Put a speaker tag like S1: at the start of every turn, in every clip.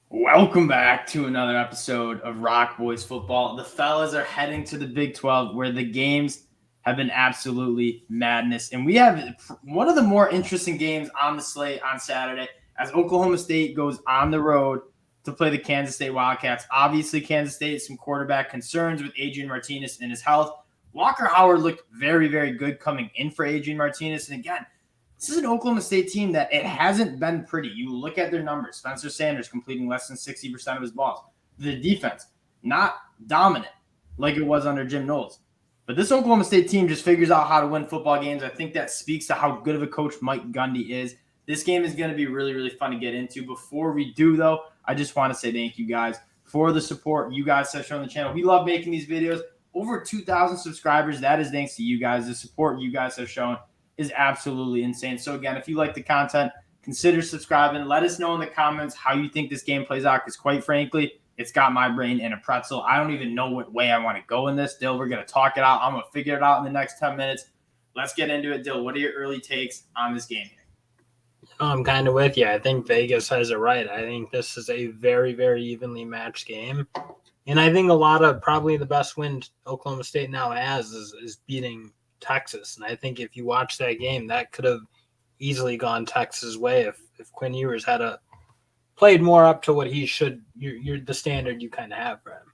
S1: Welcome back to another episode of ROC Boys football. The fellas are heading to the Big 12 where the games have been absolutely madness. And we have one of the more interesting games on the slate on Saturday as Oklahoma State goes on the road to play the Kansas State Wildcats. Obviously, Kansas State has some quarterback concerns with Adrian Martinez and his health. Walker Howard looked very, very good coming in for Adrian Martinez. And again, this is an Oklahoma State team that it hasn't been pretty. You look at their numbers. Spencer Sanders completing less than 60% of his balls. The defense, not dominant like it was under Jim Knowles. But this Oklahoma State team just figures out how to win football games. I think that speaks to how good of a coach Mike Gundy is. This game is going to be really, really fun to get into. Before we do, though, I just want to say thank you guys for the support you guys have shown the channel. We love making these videos. Over 2,000 subscribers. That is thanks to you guys. The support you guys have shown is absolutely insane. So again, if you like the content, consider subscribing. Let us know in the comments how you think this game plays out, because quite frankly, it's got my brain in a pretzel. I don't even know what way I want to go in this. Dill, we're going to talk it out. I'm going to figure it out in the next 10 minutes. Let's get into it. Dill, what are your early takes on this game here?
S2: I'm kind of with you. I think Vegas has it right. I think this is a very, very evenly matched game. And I think probably the best win Oklahoma State now has is beating Texas. And I think if you watch that game, that could have easily gone Texas' way if Quinn Ewers had played more up to what he should. You're the standard you kind of have for him.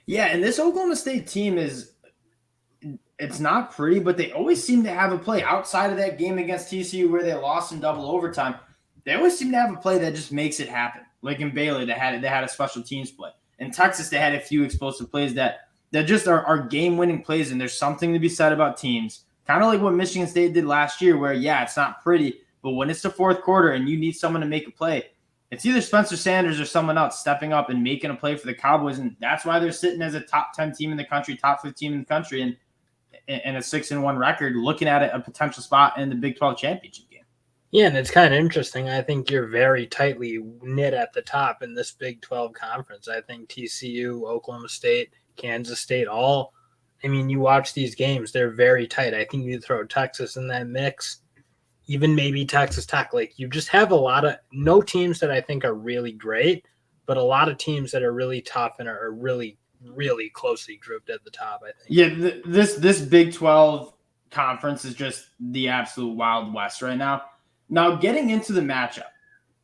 S1: Yeah, and this Oklahoma State team it's not pretty, but they always seem to have a play outside of that game against TCU where they lost in double overtime. They always seem to have a play that just makes it happen. Like in Baylor, they had a special teams play. In Texas, they had a few explosive plays that just are game-winning plays, and there's something to be said about teams. Kind of like what Michigan State did last year where, yeah, it's not pretty, but when it's the fourth quarter and you need someone to make a play, it's either Spencer Sanders or someone else stepping up and making a play for the Cowboys, and that's why they're sitting as a top 10 team in the country, top 15 in the country, and a 6-1 record, looking at a potential spot in the Big 12 championship game.
S2: Yeah, and it's kind of interesting. I think you're very tightly knit at the top in this Big 12 conference. I think TCU, Oklahoma State, Kansas State, you watch these games, they're very tight. I think you throw Texas in that mix, even maybe Texas Tech. Like, you just have no teams that I think are really great, but a lot of teams that are really tough and are really, really closely grouped at the top, I think.
S1: Yeah, this Big 12 conference is just the absolute Wild West right now. Now, getting into the matchup,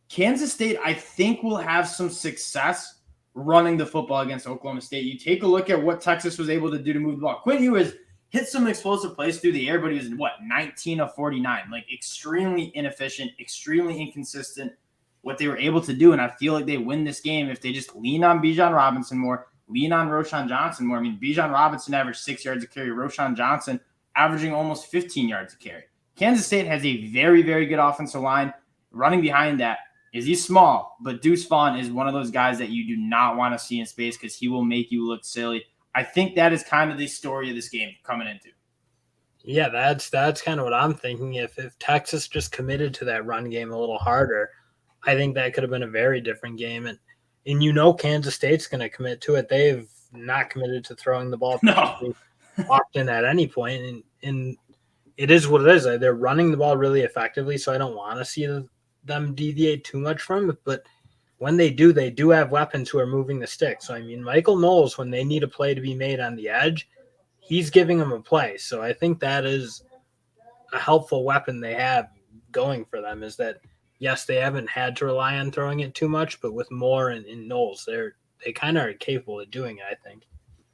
S1: Kansas State, I think, will have some success running the football against Oklahoma State. You take a look at what Texas was able to do to move the ball. Quinn Ewers hit some explosive plays through the air, but he was, 19 of 49. Like, extremely inefficient, extremely inconsistent what they were able to do. And I feel like they win this game if they just lean on Bijan Robinson more, lean on Roschon Johnson more. Bijan Robinson averaged 6 yards a carry. Roschon Johnson averaging almost 15 yards a carry. Kansas State has a very, very good offensive line. Running behind that, he's small, but Deuce Vaughn is one of those guys that you do not want to see in space because he will make you look silly. I think that is kind of the story of this game coming into.
S2: Yeah, that's kind of what I'm thinking. If Texas just committed to that run game a little harder, I think that could have been a very different game. And Kansas State's going to commit to it. They've not committed to throwing the ball often at any point. And it is what it is. They're running the ball really effectively, so I don't want to see them deviate too much from it. But when they do have weapons who are moving the stick. So, Michael Knowles, when they need a play to be made on the edge, he's giving them a play. So I think that is a helpful weapon they have going for them, is that, yes, they haven't had to rely on throwing it too much, but with Moore and Knowles, they kind of are capable of doing it, I think.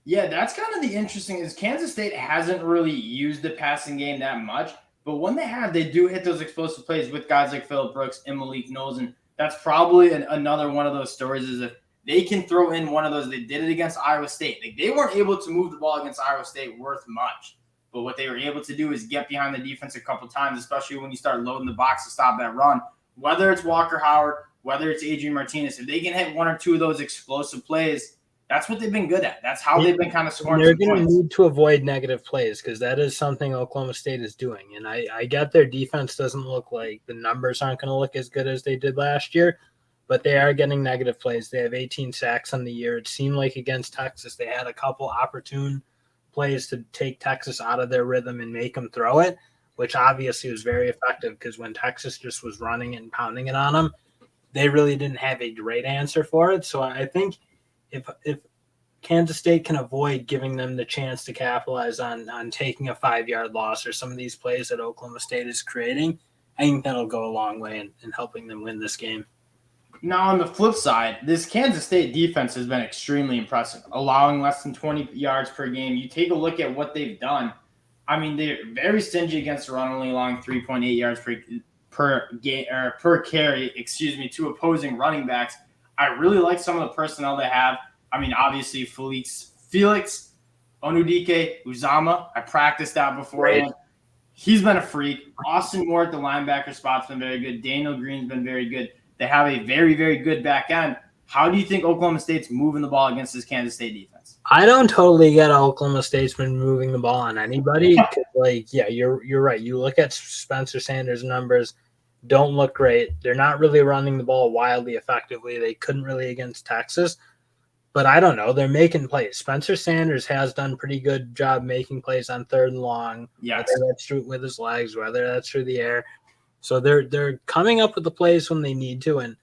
S1: Yeah, that's kind of the interesting is Kansas State hasn't really used the passing game that much, but when they do hit those explosive plays with guys like Phillip Brooks and Malik Knowles, and that's probably another one of those stories is if they can throw in one of those. They did it against Iowa State. They weren't able to move the ball against Iowa State worth much, but what they were able to do is get behind the defense a couple times, especially when you start loading the box to stop that run. Whether it's Walker Howard, whether it's Adrian Martinez, if they can hit one or two of those explosive plays, that's what they've been good at. That's how they've been kind of scoring.
S2: They're going to need to avoid negative plays because that is something Oklahoma State is doing. And I get their defense doesn't look like the numbers aren't going to look as good as they did last year, but they are getting negative plays. They have 18 sacks on the year. It seemed like against Texas they had a couple opportune plays to take Texas out of their rhythm and make them throw it, which obviously was very effective because when Texas just was running and pounding it on them, they really didn't have a great answer for it. So I think if Kansas State can avoid giving them the chance to capitalize on taking a 5-yard loss or some of these plays that Oklahoma State is creating, I think that'll go a long way in helping them win this game.
S1: Now, on the flip side, this Kansas State defense has been extremely impressive, allowing less than 20 yards per game. You take a look at what they've done. I mean, they're very stingy against the run, only allowing 3.8 yards per game or per carry, to opposing running backs. I really like some of the personnel they have. I mean, obviously, Felix Onudike Uzama. I practiced that beforehand.
S2: Right.
S1: He's been a freak. Austin Moore at the linebacker spot's been very good. Daniel Green's been very good. They have a very, very good back end. How do you think Oklahoma State's moving the ball against this Kansas State defense?
S2: I don't totally get how Oklahoma State's been moving the ball on anybody. You're right. You look at Spencer Sanders' numbers, don't look great. They're not really running the ball wildly effectively. They couldn't really against Texas. But I don't know. They're making plays. Spencer Sanders has done a pretty good job making plays on 3rd and long.
S1: Yes.
S2: Whether that's through with his legs, whether that's through the air. So they're coming up with the plays when they need to. And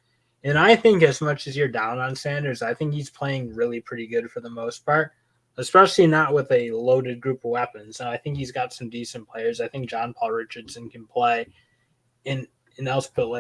S2: I think as much as you're down on Sanders, I think he's playing really pretty good for the most part, especially not with a loaded group of weapons. Now, I think he's got some decent players. I think John Paul Richardson can play. And else, but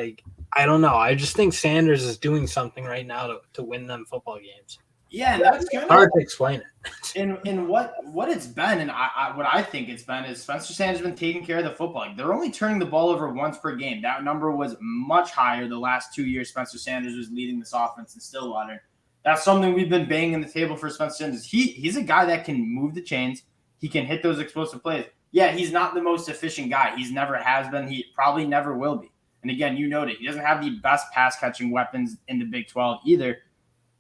S2: I don't know. I just think Sanders is doing something right now to win them football games.
S1: Yeah, that's kind of
S2: hard to explain it.
S1: In what it's been, and what I think it's been is Spencer Sanders has been taking care of the football. They're only turning the ball over once per game. That number was much higher the last 2 years. Spencer Sanders was leading this offense in Stillwater. That's something we've been banging the table for Spencer Sanders. He's a guy that can move the chains. He can hit those explosive plays. Yeah, he's not the most efficient guy. He's never has been. He probably never will be. And again, you noted he doesn't have the best pass catching weapons in the Big 12 either.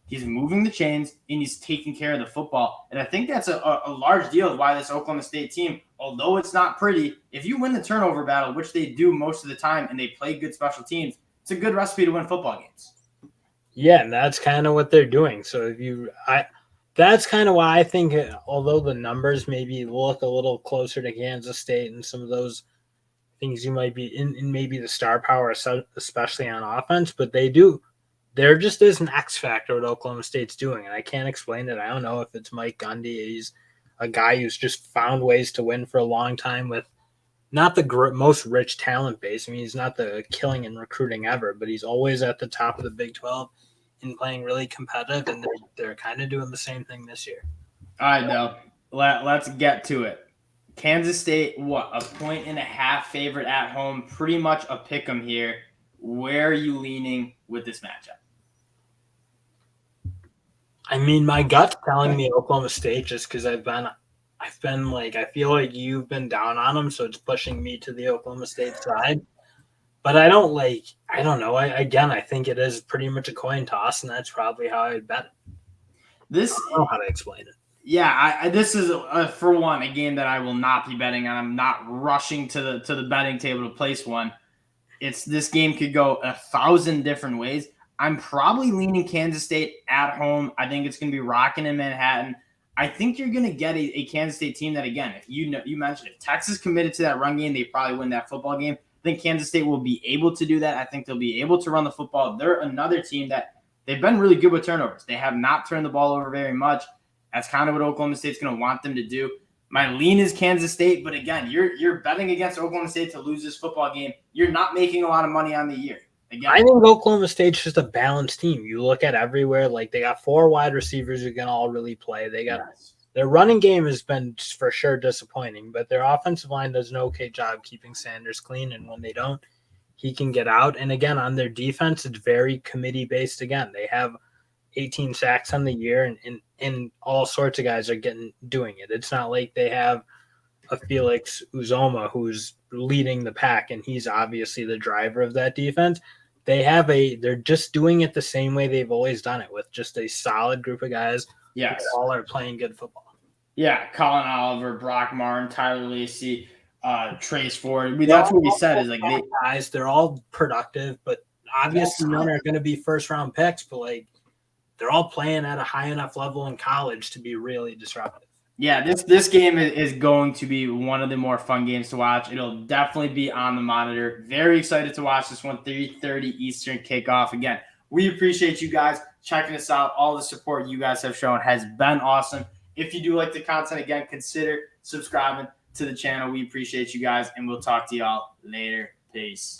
S1: He's moving the chains, and he's taking care of the football. And I think that's a large deal of why this Oklahoma State team, although it's not pretty, if you win the turnover battle, which they do most of the time, and they play good special teams, it's a good recipe to win football games.
S2: Yeah, and that's kind of what they're doing. So that's kind of why I think, although the numbers maybe look a little closer to Kansas State and some of those things you might be in maybe the star power, especially on offense, but they do. There just is an X factor what Oklahoma State's doing, and I can't explain it. I don't know if it's Mike Gundy. He's a guy who's just found ways to win for a long time with not the most rich talent base. I mean, he's not the killing in recruiting ever, but he's always at the top of the Big 12 and playing really competitive, and they're kind of doing the same thing this year.
S1: All right, now let's get to it. Kansas State, a 1.5 favorite at home, pretty much a pick 'em here. Where are you leaning with this matchup?
S2: I mean, my gut's telling me Oklahoma State just because I feel like you've been down on them, so it's pushing me to the Oklahoma State side. But I don't know. I think it is pretty much a coin toss, and that's probably how I'd bet it. I don't know how to explain it.
S1: Yeah, this is for one a game that I will not be betting on. I'm not rushing to the betting table to place one. This game could go 1,000 different ways. I'm probably leaning Kansas State at home. I think it's going to be rocking in Manhattan. I think you're going to get a Kansas State team that, again, if you mentioned if Texas committed to that run game, they probably win that football game. I think Kansas State will be able to do that. I think they'll be able to run the football. They're another team that they've been really good with turnovers. They have not turned the ball over very much. That's kind of what Oklahoma State's going to want them to do. My lean is Kansas State, but again, you're betting against Oklahoma State to lose this football game. You're not making a lot of money on the year. Again,
S2: I think Oklahoma State's just a balanced team. You look at everywhere, they got 4 wide receivers who can all really play. They got their running game has been for sure disappointing, but their offensive line does an okay job keeping Sanders clean, and when they don't, he can get out. And again, on their defense, it's very committee-based. Again, they have 18 sacks on the year, and all sorts of guys are doing it. It's not like they have a Felix Uzoma who's leading the pack, and he's obviously the driver of that defense. They're just doing it the same way they've always done it, with just a solid group of guys.
S1: Yes.
S2: Who all are playing good football.
S1: Yeah, Colin Oliver, Brock Martin, Tyler Lacey, Trace Ford. I mean, that's what we said is
S2: they're all productive, but obviously none are going to be first round picks, but they're all playing at a high enough level in college to be really disruptive.
S1: Yeah, this game is going to be one of the more fun games to watch. It'll definitely be on the monitor. Very excited to watch this one, 3:30 Eastern kickoff. Again, We appreciate you guys checking us out. All the support you guys have shown has been awesome. If you do like the content, again, consider subscribing to the channel. We appreciate you guys, and we'll talk to y'all later. Peace.